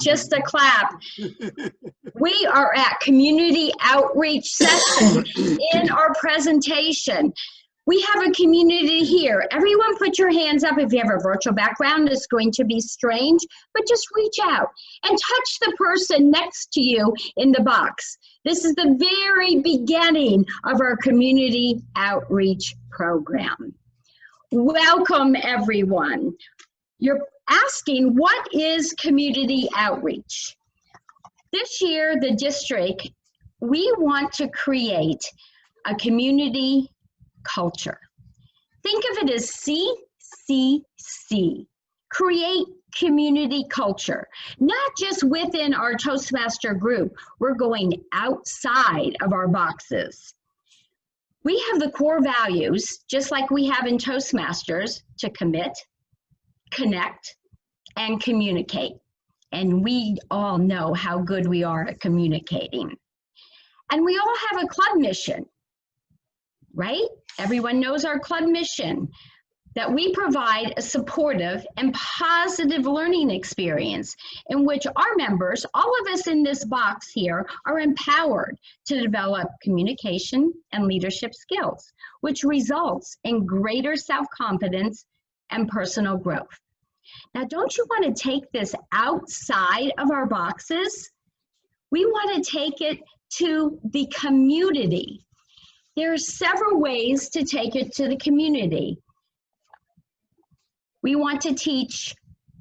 just a clap. We are at community outreach session in our presentation. We have a community here. Everyone put your hands up if you have a virtual background. It's going to be strange, but just reach out and touch the person next to you in the box. This is the very beginning of our community outreach program. Welcome, everyone. You're asking, what is community outreach? This year, the district, we want to create a community culture. Think of it as CCC, create community culture, not just within our Toastmaster group. We're going outside of our boxes. We have the core values, just like we have in Toastmasters, to commit, connect, and communicate. And we all know how good we are at communicating. And we all have a club mission, right? Everyone knows our club mission, that we provide a supportive and positive learning experience in which our members, all of us in this box here, are empowered to develop communication and leadership skills, which results in greater self-confidence and personal growth. Now, don't you want to take this outside of our boxes? We want to take it to the community. There are several ways to take it to the community. We want to teach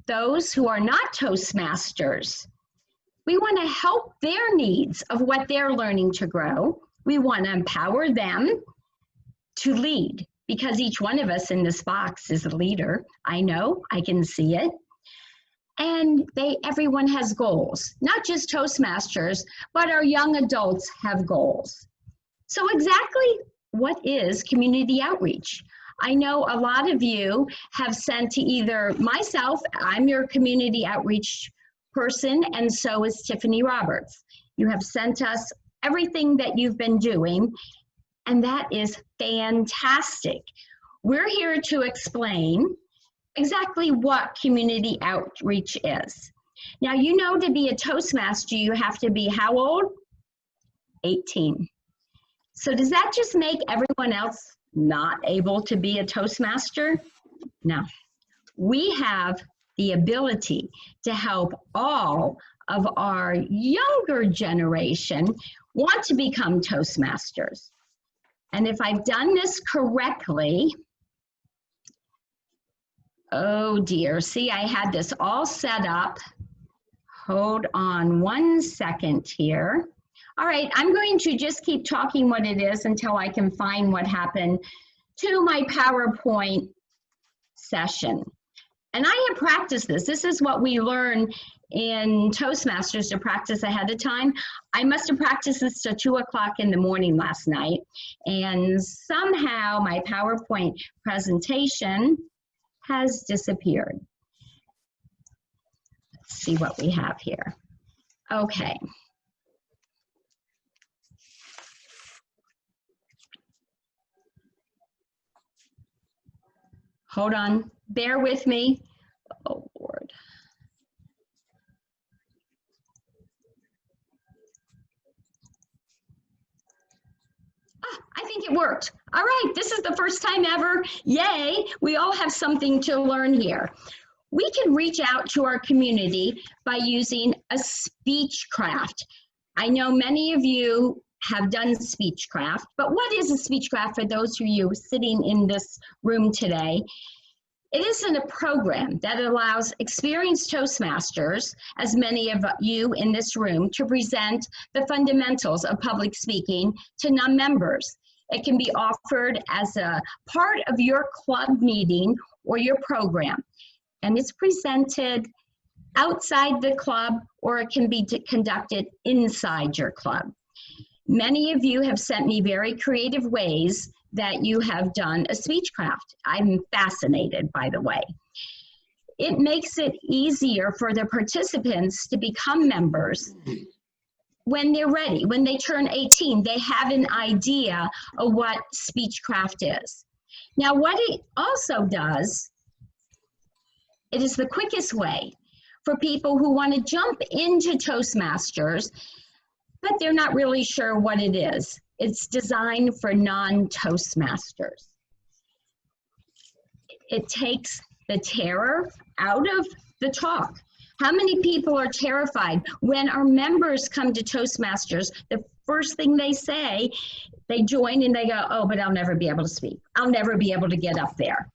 those who are not Toastmasters. We want to help their needs of what they're learning to grow. We want to empower them to lead, because each one of us in this box is a leader. I know, I can see it. And everyone has goals, not just Toastmasters, but our young adults have goals. So exactly what is community outreach? I know a lot of you have sent to either myself, I'm your community outreach person, and so is Tiffany Roberts. You have sent us everything that you've been doing, and that is fantastic. We're here to explain exactly what community outreach is. Now, you know, to be a Toastmaster, you have to be how old? 18. So does that just make everyone else not able to be a Toastmaster? No. We have the ability to help all of our younger generation want to become Toastmasters. And if I've done this correctly, oh dear, see, I had this all set up. Hold on one second here. All right, I'm going to just keep talking what it is until I can find what happened to my PowerPoint session. And I have practiced this. This is what we learn in Toastmasters, to practice ahead of time. I must have practiced this till 2 o'clock in the morning last night. And somehow my PowerPoint presentation has disappeared. Let's see what we have here. Okay. Hold on, bear with me. Oh, Lord. I think it worked. All right, this is the first time ever. Yay, we all have something to learn here. We can reach out to our community by using a speechcraft. I know many of you have done speechcraft, but what is a speechcraft for those of you sitting in this room today? It isn't a program that allows experienced Toastmasters, as many of you in this room, to present the fundamentals of public speaking to non-members. It can be offered as a part of your club meeting or your program, and it's presented outside the club, or it can be conducted inside your club. Many of you have sent me very creative ways that you have done a speechcraft. I'm fascinated, by the way. It makes it easier for the participants to become members when they're ready. When they turn 18, they have an idea of what speechcraft is. Now, what it also does, it is the quickest way for people who want to jump into Toastmasters, but they're not really sure what it is. It's designed for non-Toastmasters. It takes the terror out of the talk. How many people are terrified when our members come to Toastmasters? The first thing they say, they join and they go, oh, but I'll never be able to speak. I'll never be able to get up there.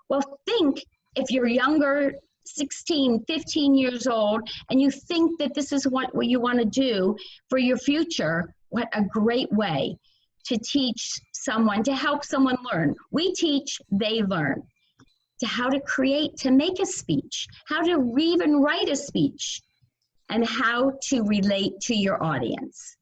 Well, think if you're younger, 16, 15 years old, and you think that this is what you want to do for your future, what a great way to teach someone, to help someone learn. We teach, they learn. To how to create, to make a speech, how to even write a speech, and how to relate to your audience.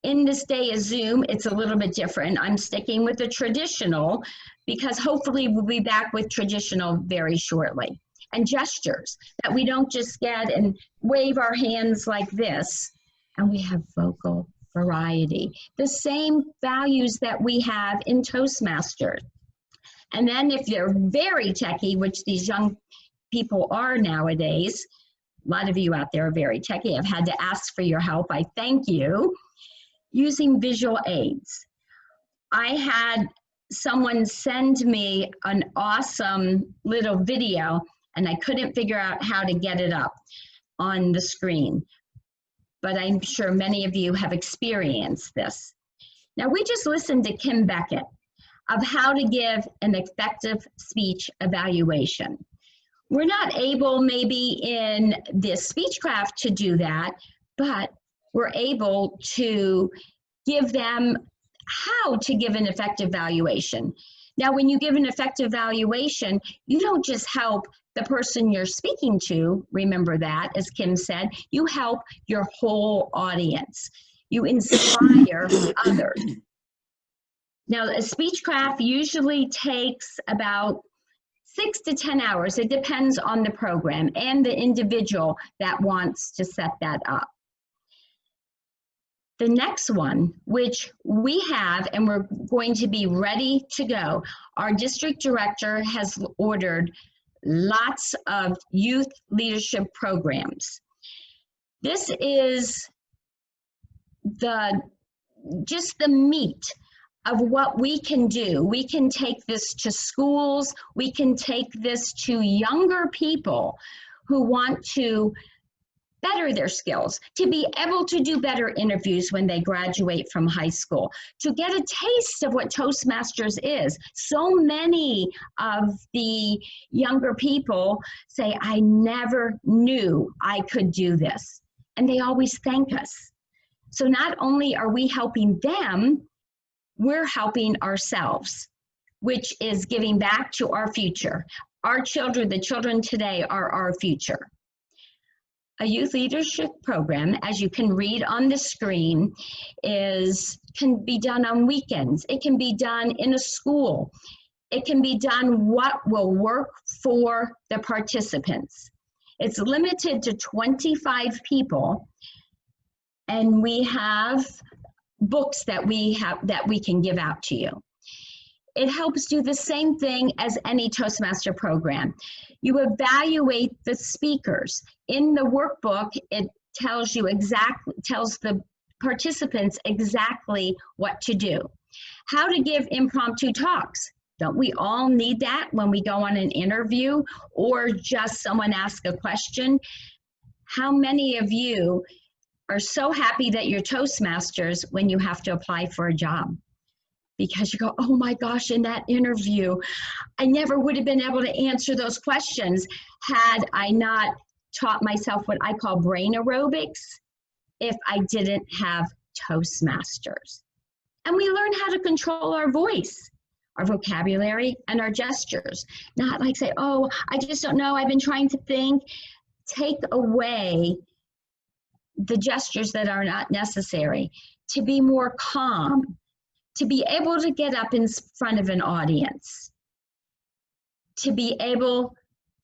In this day of Zoom, it's a little bit different. I'm sticking with the traditional because hopefully we'll be back with traditional very shortly. And gestures, that we don't just get and wave our hands like this, and we have vocal variety. The same values that we have in Toastmasters. And then if they're very techie, which these young people are nowadays, a lot of you out there are very techie. I've had to ask for your help. I thank you. Using visual aids. I had someone send me an awesome little video, and I couldn't figure out how to get it up on the screen. But I'm sure many of you have experienced this. Now, we just listened to Kim Beckett of how to give an effective speech evaluation. We're not able maybe in this Speechcraft to do that, but we're able to give them how to give an effective evaluation. Now, when you give an effective evaluation, you don't just help the person you're speaking to, remember that, as Kim said, you help your whole audience. You inspire others. Now, a Speechcraft usually takes about 6 to 10 hours. It depends on the program and the individual that wants to set that up. The next one, which we have and we're going to be ready to go, our district director has ordered lots of youth leadership programs. This is just the meat of what we can do. We can take this to schools. We can take this to younger people who want to better their skills, to be able to do better interviews when they graduate from high school, to get a taste of what Toastmasters is. So many of the younger people say, I never knew I could do this. And they always thank us. So not only are we helping them, we're helping ourselves, which is giving back to our future. Our children, the children today, are our future. A youth leadership program, as you can read on the screen, can be done on weekends. It can be done in a school. It can be done what will work for the participants. It's limited to 25 people, and we have books that we can give out to you. It helps do the same thing as any Toastmaster program. You evaluate the speakers. In the workbook, it tells the participants exactly what to do. How to give impromptu talks. Don't we all need that when we go on an interview or just someone ask a question? How many of you are so happy that you're Toastmasters when you have to apply for a job? Because you go, oh my gosh, in that interview, I never would have been able to answer those questions had I not taught myself what I call brain aerobics if I didn't have Toastmasters. And we learn how to control our voice, our vocabulary, and our gestures. Not like say, oh, I just don't know, I've been trying to think. Take away the gestures that are not necessary, to be more calm, to be able to get up in front of an audience, to be able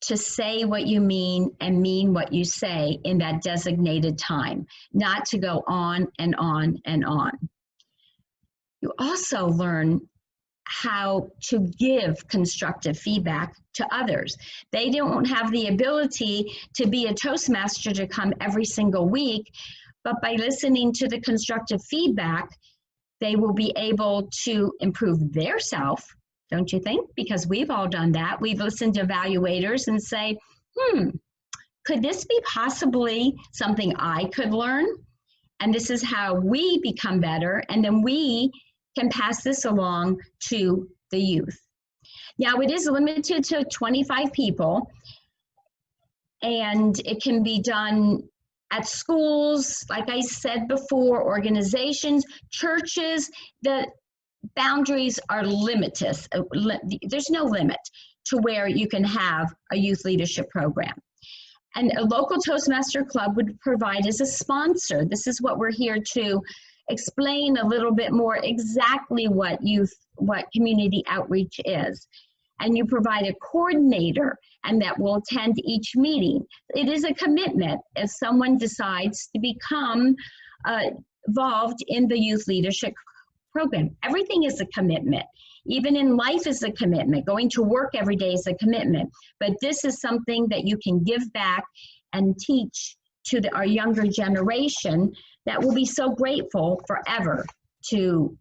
to say what you mean and mean what you say in that designated time, not to go on and on and on. You also learn how to give constructive feedback to others. They don't have the ability to be a Toastmaster to come every single week, but by listening to the constructive feedback, they will be able to improve their self, don't you think? Because we've all done that. We've listened to evaluators and say, could this be possibly something I could learn? And this is how we become better, and then we can pass this along to the youth. Now, it is limited to 25 people, and it can be done at schools, like I said before, organizations, churches. The boundaries are limited. There's no limit to where you can have a youth leadership program. And a local Toastmaster club would provide as a sponsor. This is what we're here to explain a little bit more exactly what community outreach is. And you provide a coordinator, and that will attend each meeting. It is a commitment if someone decides to become involved in the youth leadership program. Everything is a commitment. Even in life is a commitment. Going to work every day is a commitment. But this is something that you can give back and teach to our younger generation that will be so grateful forever to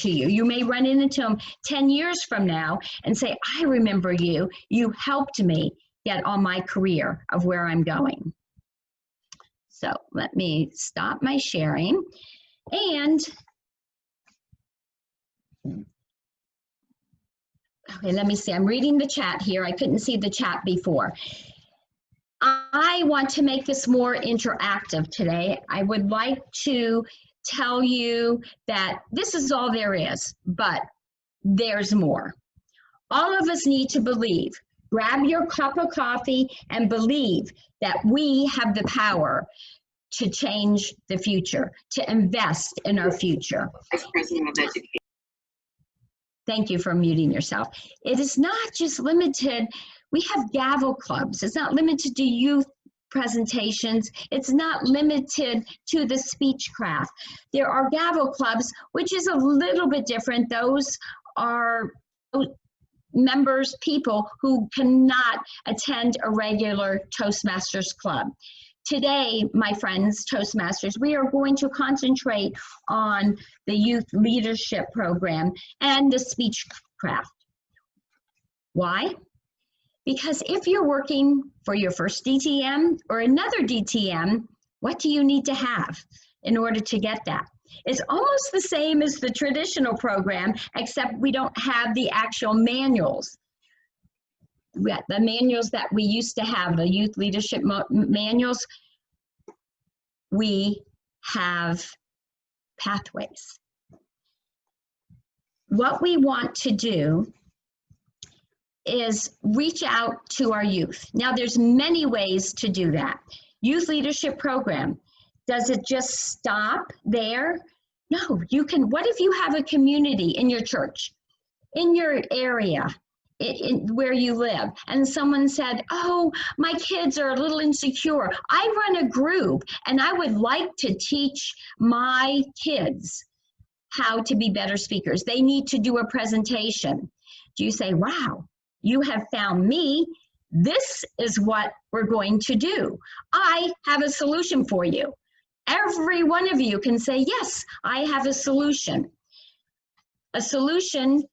you. You may run into them 10 years from now and say, I remember you. You helped me get on my career of where I'm going. So let me stop my sharing. And okay, let me see. I'm reading the chat here. I couldn't see the chat before. I want to make this more interactive today. I would like to tell you that this is all there is, but there's more. All of us need to believe. Grab your cup of coffee and believe that we have the power to change the future, to invest in our future. Vice President of Education. Thank you for muting yourself. It is not just limited. We have gavel clubs. It's not limited to youth presentations. It's not limited to the speech craft. There are gavel clubs, which is a little bit different. Those are members, people who cannot attend a regular Toastmasters club. Today, my friends, Toastmasters, we are going to concentrate on the youth leadership program and the speech craft. Why? Because if you're working for your first DTM or another DTM, what do you need to have in order to get that? It's almost the same as the traditional program, except we don't have the actual manuals. The manuals that we used to have, the youth leadership manuals, we have pathways. What we want to do is reach out to our youth. Now, there's many ways to do that. Youth leadership program, does it just stop there? No, you can. What if you have a community in your church, in your area, where you live, and someone said, oh, my kids are a little insecure. I run a group and I would like to teach my kids how to be better speakers. They need to do a presentation. Do you say, wow, you have found me. This is what we're going to do. I have a solution for you. Every one of you can say, yes, I have a solution. A solution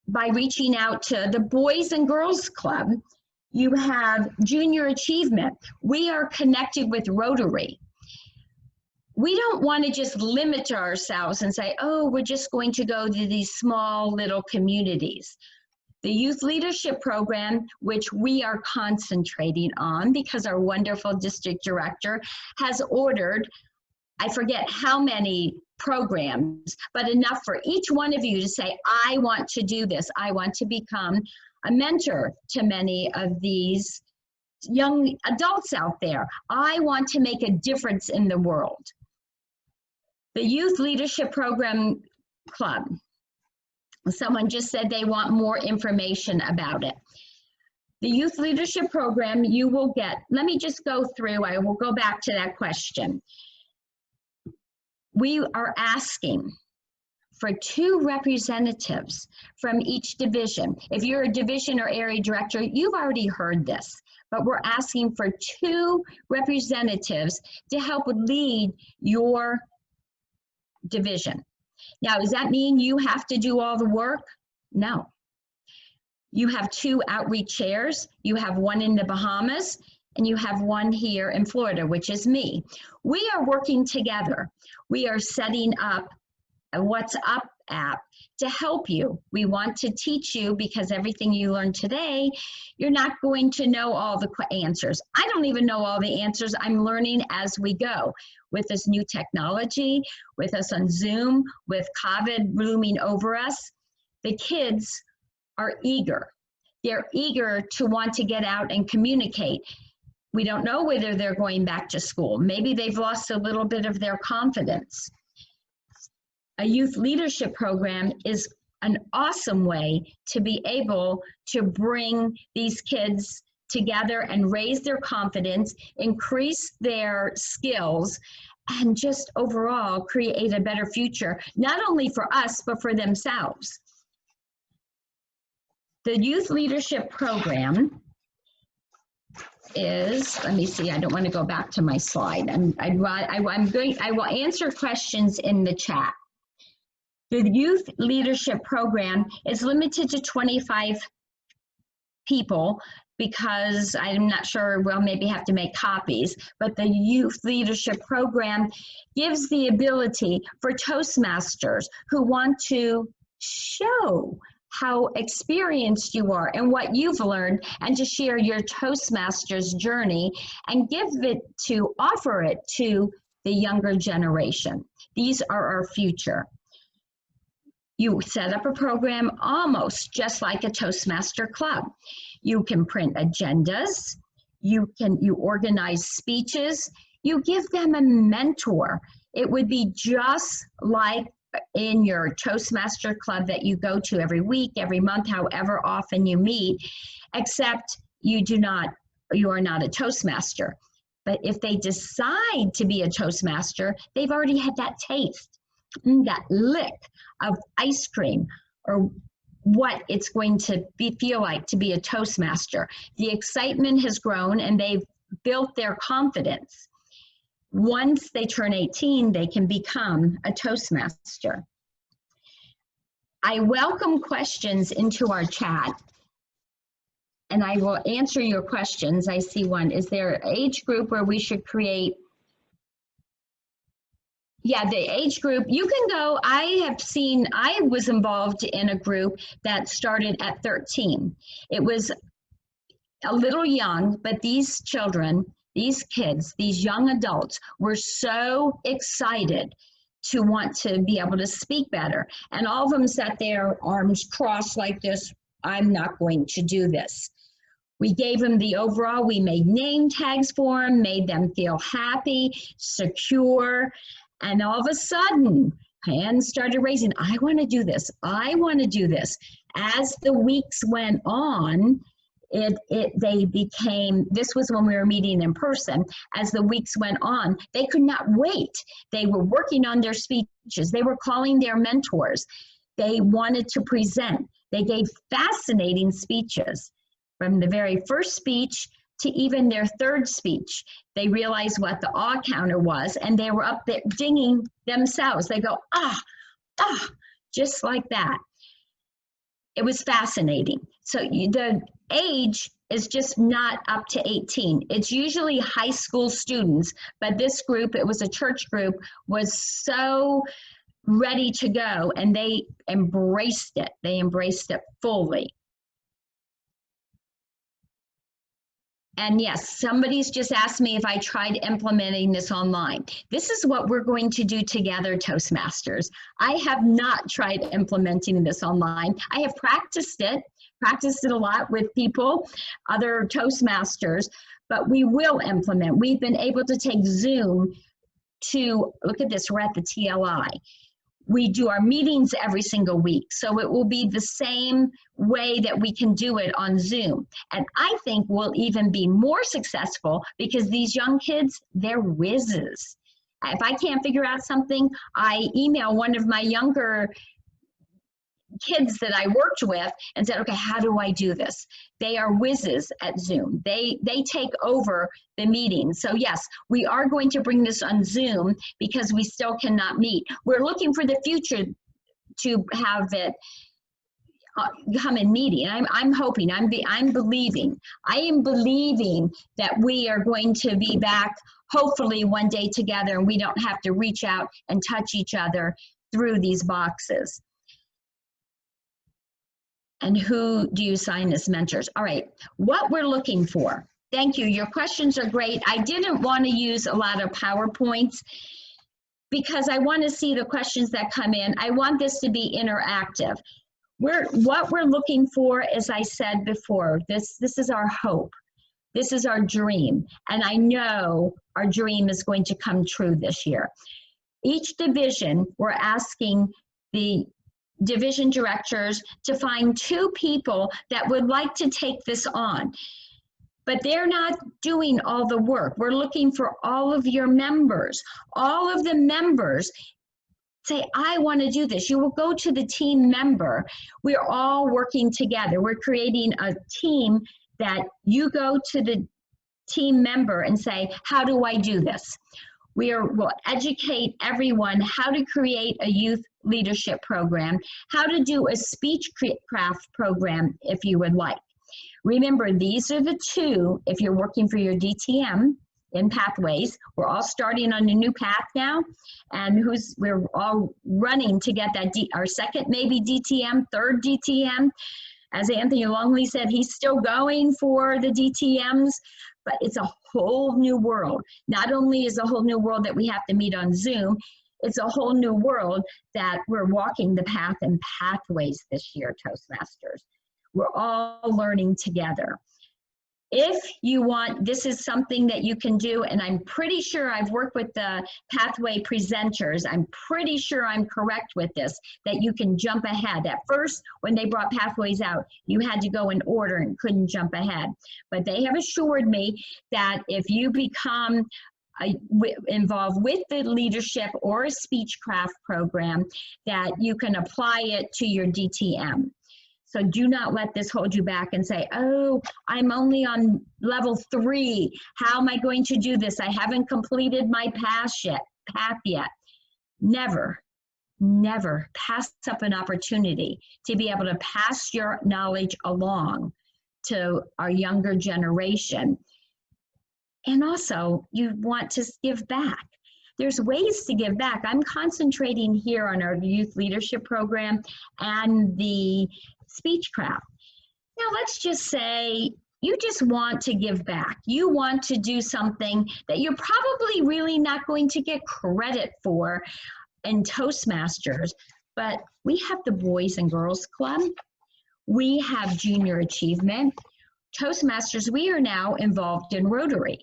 by reaching out to the Boys and Girls Club. You have Junior Achievement. We are connected with Rotary. We don't want to just limit ourselves and say, oh, we're just going to go to these small little communities. The Youth Leadership Program, which we are concentrating on because our wonderful district director has ordered, I forget how many programs, but enough for each one of you to say, I want to do this. I want to become a mentor to many of these young adults out there. I want to make a difference in the world. The Youth Leadership Program Club. Someone just said they want more information about it. The Youth Leadership Program, you will get, let me just go through, I will go back to that question. We are asking for 2 representatives from each division. If you're a division or area director, you've already heard this, but we're asking for 2 representatives to help lead your division. Now, does that mean you have to do all the work? No. You have 2 outreach chairs. You have one in the Bahamas, and you have one here in Florida, which is me. We are working together. We are setting up a WhatsApp app to help you. We want to teach you, because everything you learn today, you're not going to know all the answers. I don't even know all the answers. I'm learning as we go with this new technology, with us on Zoom, with COVID looming over us. The kids are eager. They're eager to want to get out and communicate. We don't know whether they're going back to school. Maybe they've lost a little bit of their confidence. A youth leadership program is an awesome way to be able to bring these kids together and raise their confidence, increase their skills, and just overall create a better future, not only for us, but for themselves. The youth leadership program is, let me see, I don't want to go back to my slide. I will answer questions in the chat. The youth leadership program is limited to 25 people because I'm not sure, we'll maybe have to make copies, but the youth leadership program gives the ability for Toastmasters who want to show how experienced you are and what you've learned, and to share your Toastmasters journey and offer it to the younger generation. These are our future. You set up a program almost just like a Toastmaster club. You can print agendas, you organize speeches, you give them a mentor. It would be just like in your Toastmaster club that you go to every week, every month, however often you meet, except you are not a Toastmaster. But if they decide to be a Toastmaster, they've already had that taste, that lick of ice cream, or what it's going to feel like to be a Toastmaster. The excitement has grown and they've built their confidence. Once they turn 18, they can become a Toastmaster. I welcome questions into our chat, and I will answer your questions. I see one. Is there an age group where we should create? Yeah, the age group, you can go. I was involved in a group that started at 13. It was a little young, but these children, these kids, these young adults were so excited to want to be able to speak better. And all of them sat there, arms crossed like this. I'm not going to do this. We gave them the overall, we made name tags for them, made them feel happy, secure. And all of a sudden, hands started raising. I want to do this. I want to do this. As the weeks went on, they became, this was when we were meeting in person, as the weeks went on, they could not wait. They were working on their speeches. They were calling their mentors. They wanted to present. They gave fascinating speeches. From the very first speech to even their third speech, they realized what the awe counter was, and they were up there dinging themselves. They go, ah, ah, just like that. It was fascinating. So the age is just not up to 18. It's usually high school students, but this group, it was a church group, was so ready to go, and they embraced it. They embraced it fully. And yes, somebody's just asked me if I tried implementing this online. This is what we're going to do together, Toastmasters. I have not tried implementing this online. I have practiced it a lot with people, other Toastmasters, but we will implement. We've been able to take Zoom to, look at this, we're at the TLI. We do our meetings every single week, so it will be the same way that we can do it on Zoom. And I think we'll even be more successful because these young kids, they're whizzes. If I can't figure out something, I email one of my younger kids that I worked with and said, okay, how do I do this? They are whizzes at Zoom. They take over the meeting. So yes, we are going to bring this on Zoom because we still cannot meet. We're looking for the future to have it come in meeting. I'm hoping, I'm believing. I am believing that we are going to be back hopefully one day together and we don't have to reach out and touch each other through these boxes. And who do you assign as mentors? All right, what we're looking for. Thank you, your questions are great. I didn't want to use a lot of PowerPoints because I want to see the questions that come in. I want this to be interactive. What we're looking for, as I said before, this is our hope. This is our dream. And I know our dream is going to come true this year. Each division, we're asking the division directors to find 2 people that would like to take this on. But they're not doing all the work. We're looking for all of your members. All of the members say, I want to do this. You will go to the team member. We're all working together. We're creating a team that you go to the team member and say, how do I do this? We'll educate everyone how to create a youth leadership program, how to do a speech craft program if you would like. Remember, these are the 2, if you're working for your DTM in Pathways. We're all starting on a new path now, and we're all running to get that our second maybe DTM, third DTM. As Anthony Longley said, he's still going for the DTMs, but it's a whole new world. Not only is a whole new world that we have to meet on Zoom, it's a whole new world that we're walking the path in Pathways this year, Toastmasters. We're all learning together. If you want, this is something that you can do, and I'm pretty sure I've worked with the Pathway presenters. I'm pretty sure I'm correct with this, that you can jump ahead. At first, when they brought Pathways out, you had to go in order and couldn't jump ahead. But they have assured me that if you become involved with the leadership or a speech craft program, that you can apply it to your DTM. So do not let this hold you back and say, oh, I'm only on level 3. How am I going to do this? I haven't completed my path yet. Never, never pass up an opportunity to be able to pass your knowledge along to our younger generation. And also, you want to give back. There's ways to give back. I'm concentrating here on our youth leadership program and the Speechcraft. Now let's just say you just want to give back. You want to do something that you're probably really not going to get credit for in Toastmasters, but we have the Boys and Girls Club. We have Junior Achievement. Toastmasters, we are now involved in Rotary.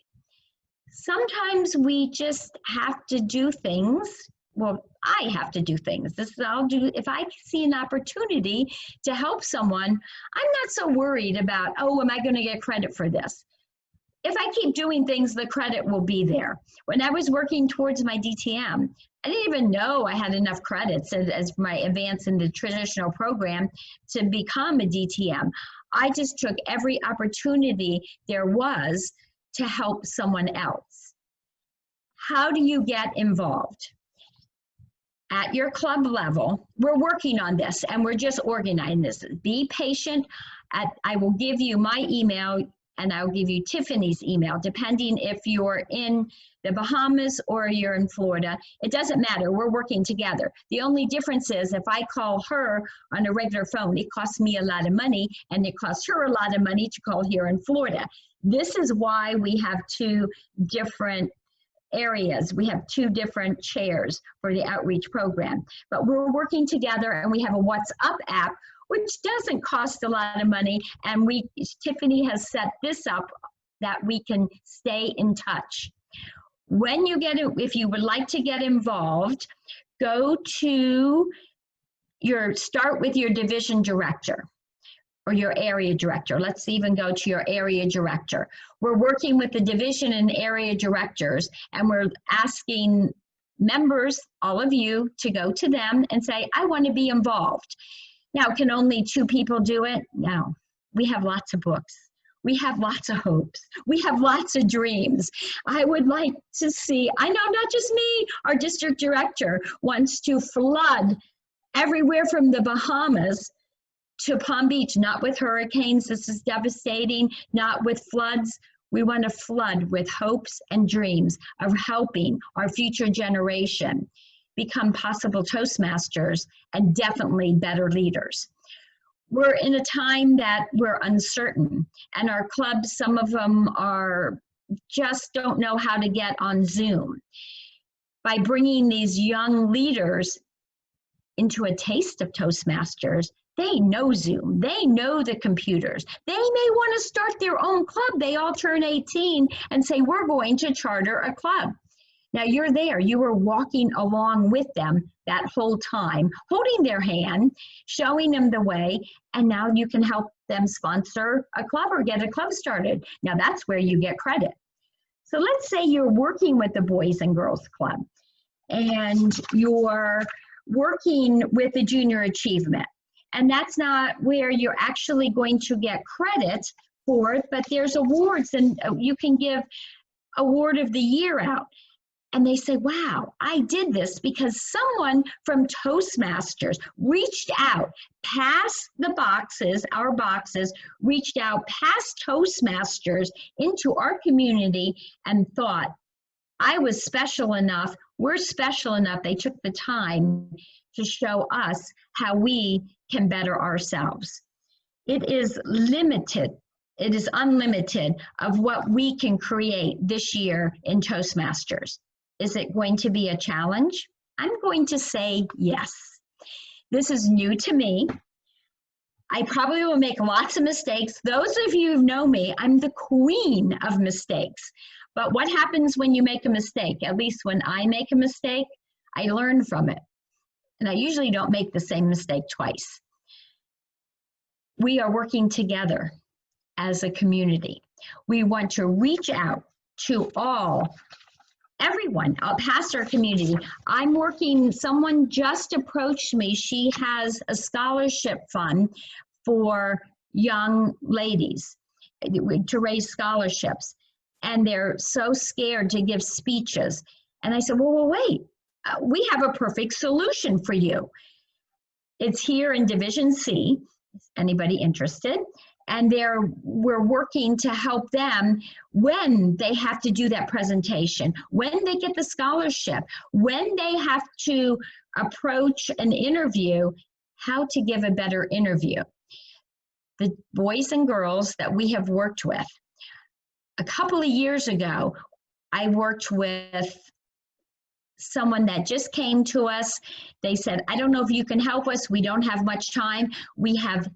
Sometimes we just have to do things. Well, I have to do things. This is I'll do. If I see an opportunity to help someone, I'm not so worried about, oh, am I going to get credit for this? If I keep doing things, the credit will be there. When I was working towards my DTM, I didn't even know I had enough credits as my advance in the traditional program to become a DTM. I just took every opportunity there was to help someone else. How do you get involved? At your club level, we're working on this and we're just organizing this. Be patient. I will give you my email and I'll give you Tiffany's email, depending if you're in the Bahamas or you're in Florida. It doesn't matter, we're working together. The only difference is if I call her on a regular phone, it costs me a lot of money and it costs her a lot of money to call here in Florida. This is why we have 2 different areas. We have 2 different chairs for the outreach program, but we're working together and we have a WhatsApp app, which doesn't cost a lot of money. And Tiffany has set this up that we can stay in touch. When you if you would like to get involved, go to start with your division director or your area director. Let's even go to your area director. We're working with the division and area directors, and we're asking members, all of you, to go to them and say, I want to be involved. Now, can only 2 people do it? No. We have lots of books. We have lots of hopes. We have lots of dreams. I would like to see, I know not just me, our district director wants to flood everywhere from the Bahamas to Palm Beach, not with hurricanes, this is devastating, not with floods. We want to flood with hopes and dreams of helping our future generation become possible Toastmasters and definitely better leaders. We're in a time that we're uncertain, and our clubs, some of them are just don't know how to get on Zoom. By bringing these young leaders into a taste of Toastmasters, they know Zoom, they know the computers. They may want to start their own club. They all turn 18 and say, we're going to charter a club. Now you're there, you were walking along with them that whole time, holding their hand, showing them the way, and now you can help them sponsor a club or get a club started. Now that's where you get credit. So let's say you're working with the Boys and Girls Club and you're working with the Junior Achievement. And that's not where you're actually going to get credit for it, but there's awards and you can give Award of the Year out. And they say, wow, I did this because someone from Toastmasters reached out past the boxes, our boxes, reached out past Toastmasters into our community and thought, I was special enough, we're special enough, they took the time to show us how we can better ourselves. It is limited. It is unlimited of what we can create this year in Toastmasters. Is it going to be a challenge? I'm going to say yes. This is new to me. I probably will make lots of mistakes. Those of you who know me, I'm the queen of mistakes. But what happens when you make a mistake? At least when I make a mistake, I learn from it. And I usually don't make the same mistake twice. We are working together as a community. We want to reach out to everyone past our community. I'm working, someone just approached me. She has a scholarship fund for young ladies to raise scholarships. And they're so scared to give speeches. And I said, well, wait, we have a perfect solution for you. It's here in Division C, anybody interested? And we're working to help them when they have to do that presentation, when they get the scholarship, when they have to approach an interview, how to give a better interview. The boys and girls that we have worked with, a couple of years ago, I worked with someone that just came to us. They said, I don't know if you can help us. We don't have much time. We have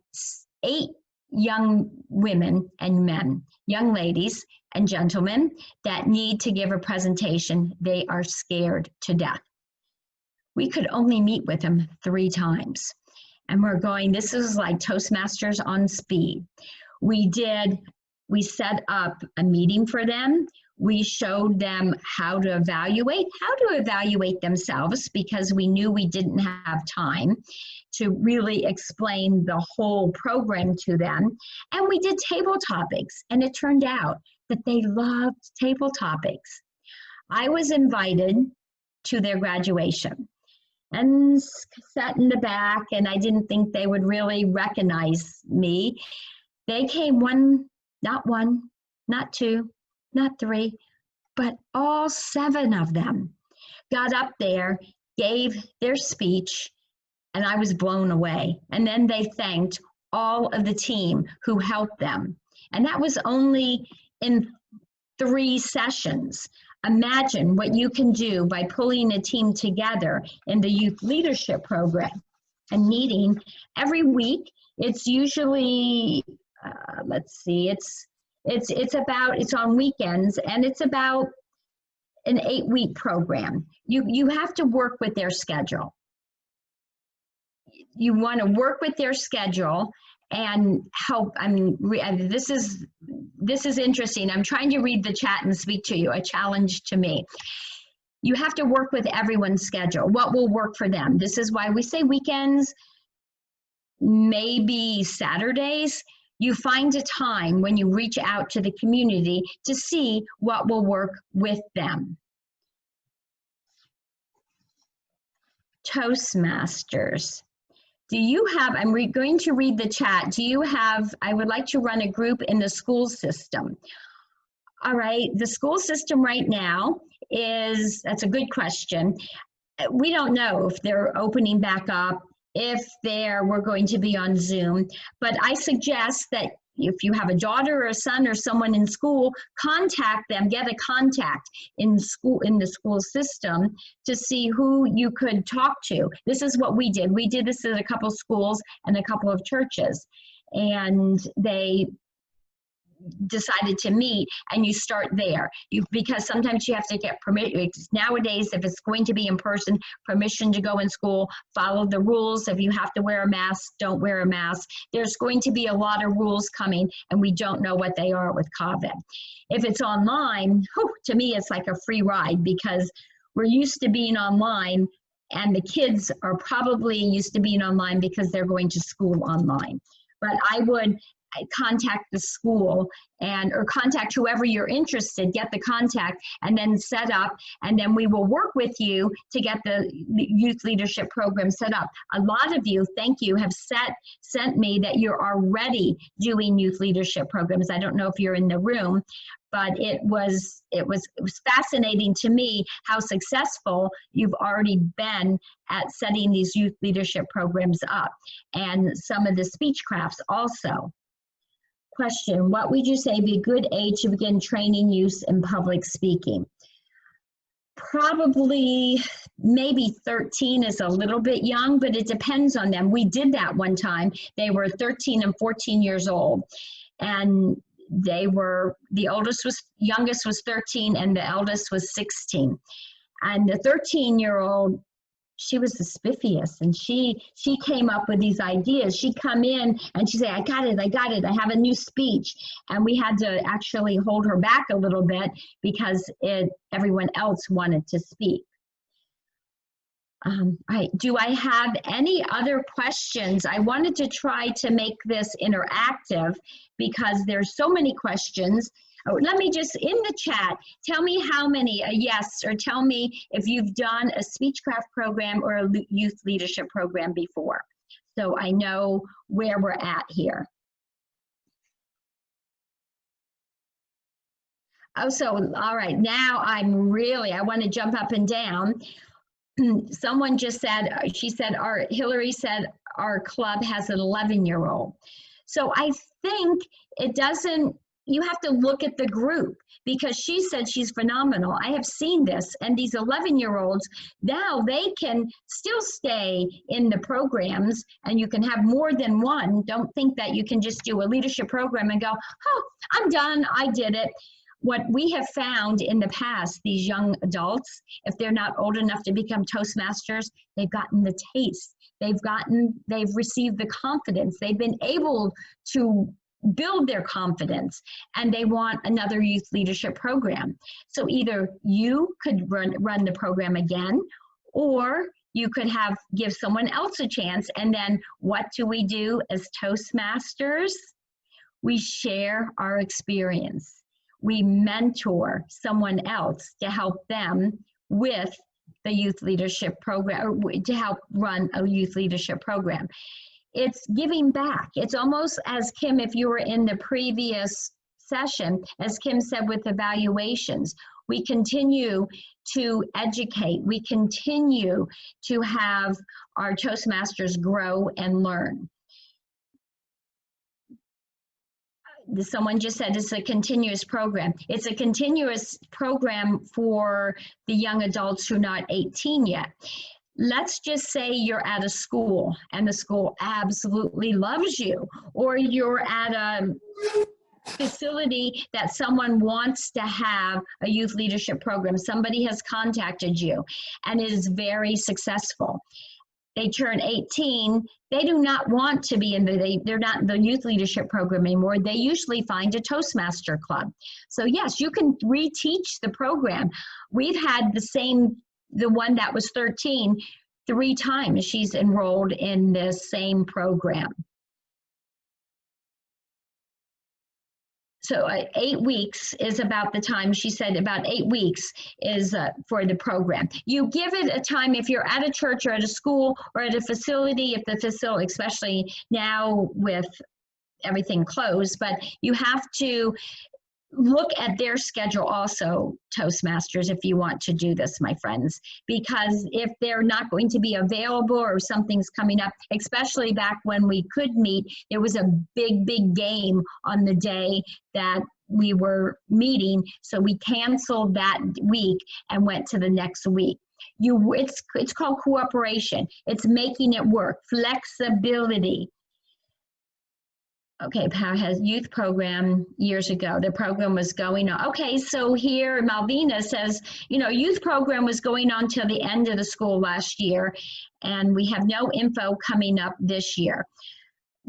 8 young women and men, young ladies and gentlemen that need to give a presentation. They are scared to death. We could only meet with them 3 times. And we're going, this is like Toastmasters on speed. We set up a meeting for them. We showed them how to evaluate themselves because we knew we didn't have time to really explain the whole program to them. And we did table topics, and it turned out that they loved table topics. I was invited to their graduation and sat in the back, and I didn't think they would really recognize me. They came not one, not 2, not 3, but all 7 of them got up there, gave their speech, and I was blown away. And then they thanked all of the team who helped them. And that was only in 3 sessions. Imagine what you can do by pulling a team together in the youth leadership program and meeting every week. It's usually, it's on weekends, and it's about an 8-week program. You have to work with their schedule. You want to work with their schedule and help. I mean, this is interesting. I'm trying to read the chat and speak to you, a challenge to me. You have to work with everyone's schedule. What will work for them? This is why we say weekends. maybe Saturdays, you find a time when you reach out to the community to see what will work with them. Toastmasters. Do you have, I'm going to read the chat. Do you have, I would like to run a group in the school system. All right, the school system right now is, that's a good question. We don't know if they're opening back up, if we're going to be on Zoom, but I suggest that if you have a daughter or a son or someone in school, contact them, get a contact in school, in the school system, to see who you could talk to. This is what we did. We did this at a couple schools and a couple of churches, and they decided to meet, and you start there. Because sometimes you have to get permission. Nowadays, if it's going to be in person, permission to go in school, follow the rules. If you have to wear a mask, don't wear a mask. There's going to be a lot of rules coming, and we don't know what they are with COVID. If it's online, to me, it's like a free ride, because we're used to being online, and the kids are probably used to being online because they're going to school online. But I would contact the school or contact whoever you're interested, get the contact, and then set up, and then we will work with you to get the youth leadership program set up. A lot of you, thank you, have sent me that you're already doing youth leadership programs. I don't know if you're in the room, but it was fascinating to me how successful you've already been at setting these youth leadership programs up, and some of the speech crafts also. Question, what would you say be a good age to begin training youth in public speaking? Probably maybe 13 is a little bit young, but it depends on them. We did that one time. They were 13 and 14 years old, and the youngest was 13 and the eldest was 16. And the 13-year-old, she was the spiffiest, and she came up with these ideas. She'd come in and she'd say, I got it, I have a new speech. And we had to actually hold her back a little bit because everyone else wanted to speak. Do I have any other questions? I wanted to try to make this interactive because there's so many questions. Oh, let me just, in the chat, tell me how many, a yes, or tell me if you've done a Speechcraft program or a youth leadership program before, so I know where we're at here. Oh, so, all right, now I want to jump up and down. Someone just said, Hillary said our club has an 11-year-old. So I think it doesn't, you have to look at the group, because she said she's phenomenal. I have seen this, and these 11-year-olds, now they can still stay in the programs, and you can have more than one. Don't think that you can just do a leadership program and go, oh, I'm done, I did it. What we have found in the past, these young adults, if they're not old enough to become Toastmasters, they've gotten the taste. They've received the confidence. They've been able to build their confidence, and they want another youth leadership program. So either you could run the program again, or you could give someone else a chance. And then what do we do as Toastmasters? We share our experience. We mentor someone else to help them with the youth leadership program, or to help run a youth leadership program. It's giving back. It's almost as Kim, if you were in the previous session, as Kim said with evaluations, we continue to educate. We continue to have our Toastmasters grow and learn. Someone just said it's a continuous program. It's a continuous program for the young adults who are not 18 yet. Let's just say you're at a school and the school absolutely loves you, or you're at a facility that someone wants to have a youth leadership program. Somebody has contacted you and it is very successful. They turn 18, they do not want to be they're not in the youth leadership program anymore. They usually find a Toastmaster club. So yes, you can reteach the program. We've had the one that was 13, 3 times she's enrolled in this same program. So 8 weeks is about the time, she said about 8 weeks is for the program. You give it a time if you're at a church or at a school or at a facility, if the facility, especially now with everything closed, but you have to look at their schedule also, Toastmasters, if you want to do this, my friends, because if they're not going to be available or something's coming up, especially back when we could meet, there was a big game on the day that we were meeting, so we canceled that week and went to the next week. It's called cooperation. It's making it work. Flexibility. Okay, Power has youth program years ago. The program was going on. Okay, so here Malvina says, you know, youth program was going on till the end of the school last year, and we have no info coming up this year.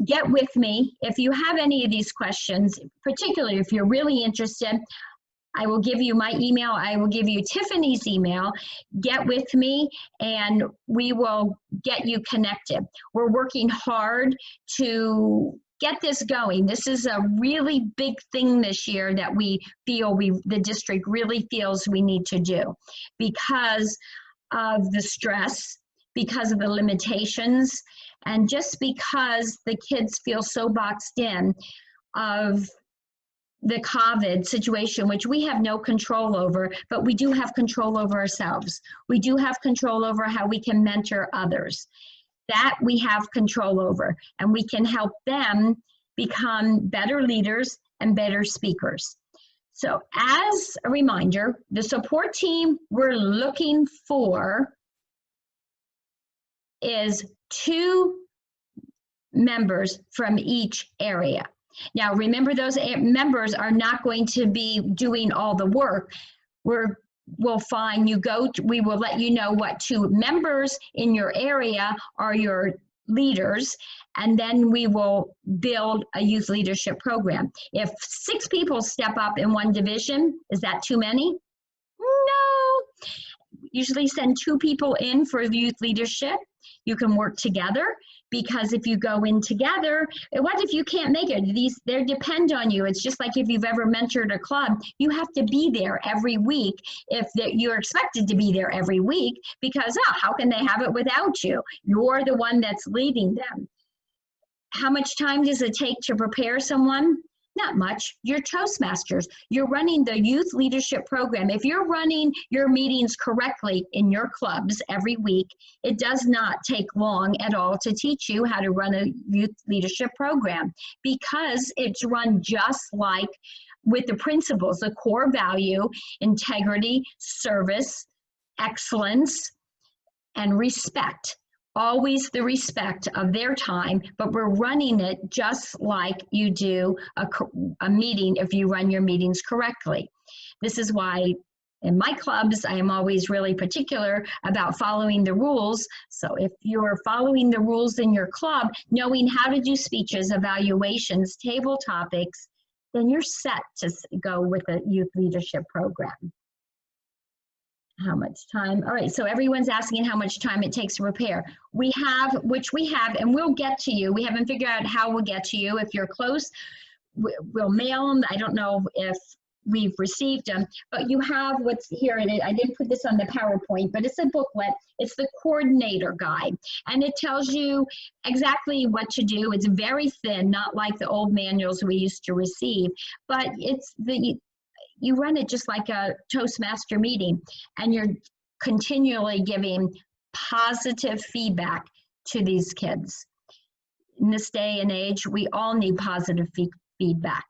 Get with me. If you have any of these questions, particularly if you're really interested, I will give you my email. I will give you Tiffany's email. Get with me and we will get you connected. We're working hard to get this going. This is a really big thing this year that we feel the district really feels we need to do because of the stress, because of the limitations, and just because the kids feel so boxed in of the COVID situation, which we have no control over, but we do have control over ourselves. We do have control over how we can mentor others. That we have control over, and we can help them become better leaders and better speakers. So as a reminder, the support team we're looking for is 2 members from each area. Now, remember, those members are not going to be doing all the work. We'll find you we will let you know what 2 members in your area are your leaders, and then we will build a youth leadership program. If 6 people step up in one division, is that too many? No. Usually send 2 people in for youth leadership. You can work together, because if you go in together, what if you can't make it? They depend on you. It's just like if you've ever mentored a club, you have to be there every week. If you're expected to be there every week, because how can they have it without you? You're the one that's leading them. How much time does it take to prepare someone? Not much. You're Toastmasters. You're running the youth leadership program. If you're running your meetings correctly in your clubs every week, it does not take long at all to teach you how to run a youth leadership program, because it's run just like with the principles, the core value, integrity, service, excellence, and respect. Always the respect of their time, but we're running it just like you do a meeting if you run your meetings correctly. This is why in my clubs, I am always really particular about following the rules. So if you're following the rules in your club, knowing how to do speeches, evaluations, table topics, then you're set to go with a youth leadership program. How much time? All right, so everyone's asking how much time it takes to prepare. We have, and we'll get to you. We haven't figured out how we'll get to you. If you're close, we'll mail them. I don't know if we've received them, but you have what's here. And I didn't put this on the PowerPoint, but it's a booklet. It's the coordinator guide, and it tells you exactly what to do. It's very thin, not like the old manuals we used to receive, but you run it just like a Toastmaster meeting, and you're continually giving positive feedback to these kids. In this day and age, we all need positive feedback.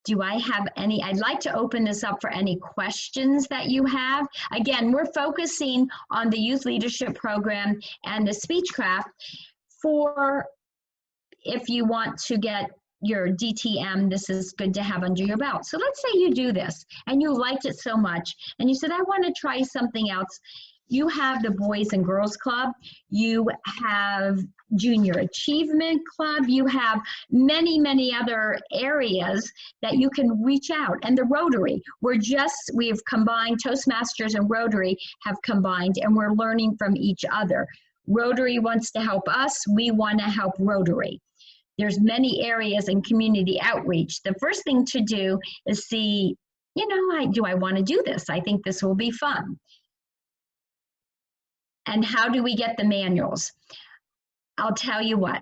Do I have any? I'd like to open this up for any questions that you have. Again, we're focusing on the youth leadership program and the Speechcraft for if you want to get your DTM, this is good to have under your belt. So let's say you do this and you liked it so much and you said, I want to try something else. You have the Boys and Girls Club. You have Junior Achievement Club. You have many, many other areas that you can reach out. And the Rotary, we've combined, Toastmasters and Rotary have combined, and we're learning from each other. Rotary wants to help us. We want to help Rotary. There's many areas in community outreach. The first thing to do is see, do I want to do this? I think this will be fun. And how do we get the manuals? I'll tell you what,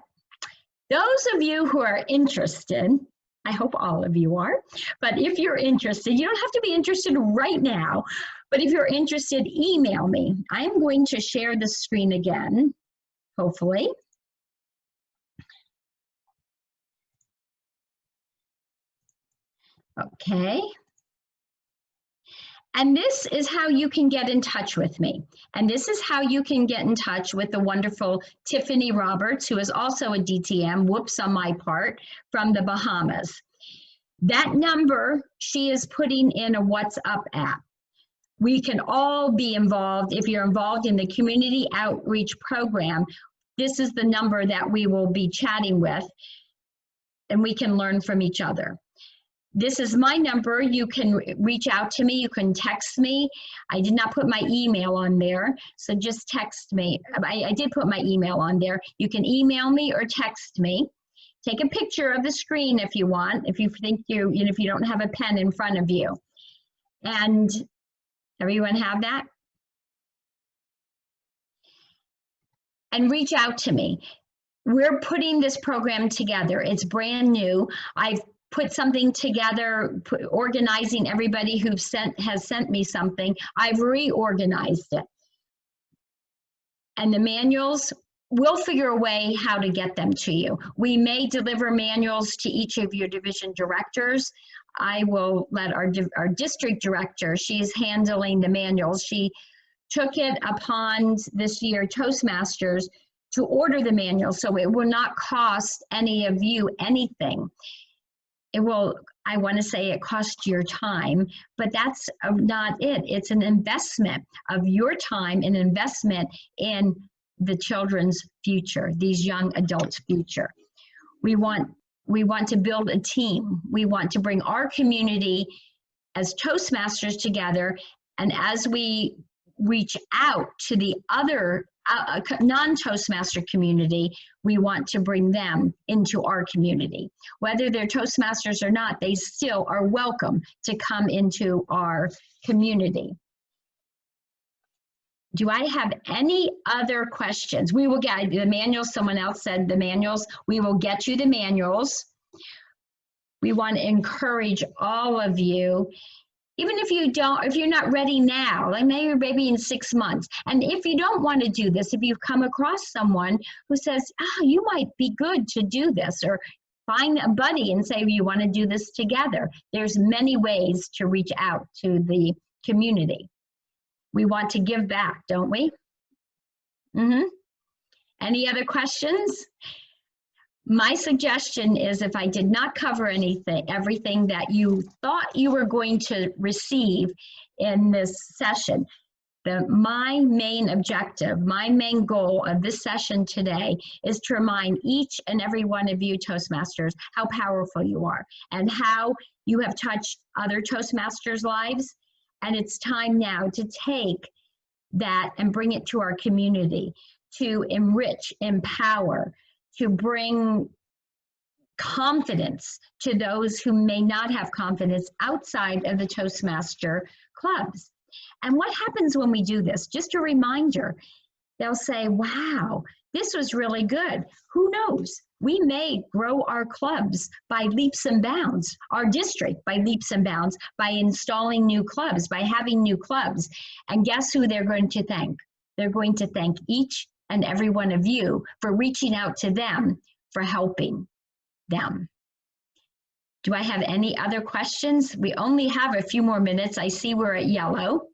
those of you who are interested, I hope all of you are, but if you're interested, you don't have to be interested right now, but if you're interested, email me. I'm going to share the screen again, hopefully. Okay. And this is how you can get in touch with me. And this is how you can get in touch with the wonderful Tiffany Roberts, who is also a DTM, whoops on my part, from the Bahamas. That number, she is putting in a WhatsApp app. We can all be involved. If you're involved in the community outreach program, this is the number that we will be chatting with, and we can learn from each other. This is my number. You can reach out to me. You can text me. I did not put my email on there, so just text me. I did put my email on there. You can email me or text me. Take a picture of the screen if you want, if you think if you don't have a pen in front of you. And everyone have that? And reach out to me. We're putting this program together. It's brand new. I've put something together, organizing everybody who has sent me something. I've reorganized it. And the manuals, we'll figure a way how to get them to you. We may deliver manuals to each of your division directors. I will let our district director, she's handling the manuals. She took it upon this year Toastmasters to order the manual, so it will not cost any of you anything. It will, I want to say it costs your time, but that's not it. It's an investment of your time, an investment in the children's future, these young adults' future. We want to build a team. We want to bring our community as Toastmasters together, and as we reach out to the other non-Toastmaster community, we want to bring them into our community. Whether they're Toastmasters or not, they still are welcome to come into our community. Do I have any other questions? We will get the manuals. Someone else said the manuals. We will get you the manuals. We want to encourage all of you. Even if you're not ready now, like maybe in 6 months. And if you don't want to do this, if you've come across someone who says, you might be good to do this, or find a buddy and say, you want to do this together. There's many ways to reach out to the community. We want to give back, don't we? Any other questions? My suggestion is, if I did not cover everything that you thought you were going to receive in this session, my main objective, my main goal of this session today is to remind each and every one of you Toastmasters how powerful you are and how you have touched other Toastmasters' lives. And it's time now to take that and bring it to our community, to enrich, empower, to bring confidence to those who may not have confidence outside of the Toastmaster clubs. And what happens when we do this? Just a reminder, they'll say, wow, this was really good. Who knows? We may grow our clubs by leaps and bounds, our district by leaps and bounds, by installing new clubs, by having new clubs. And guess who they're going to thank? They're going to thank each and every one of you for reaching out to them, for helping them. Do I have any other questions? We only have a few more minutes. I see we're at yellow.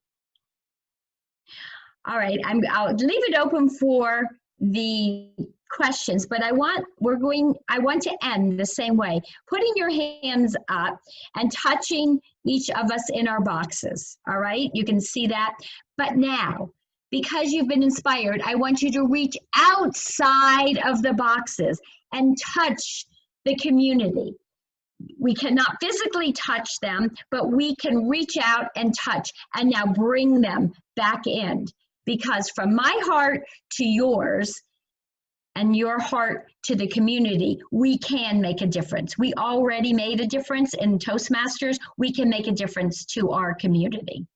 All right, I'll leave it open for the questions, but I want to end the same way, putting your hands up and touching each of us in our boxes. All right, you can see that. But now, because you've been inspired, I want you to reach outside of the boxes and touch the community. We cannot physically touch them, but we can reach out and touch, and now bring them back in. Because from my heart to yours, and your heart to the community, we can make a difference. We already made a difference in Toastmasters. We can make a difference to our community.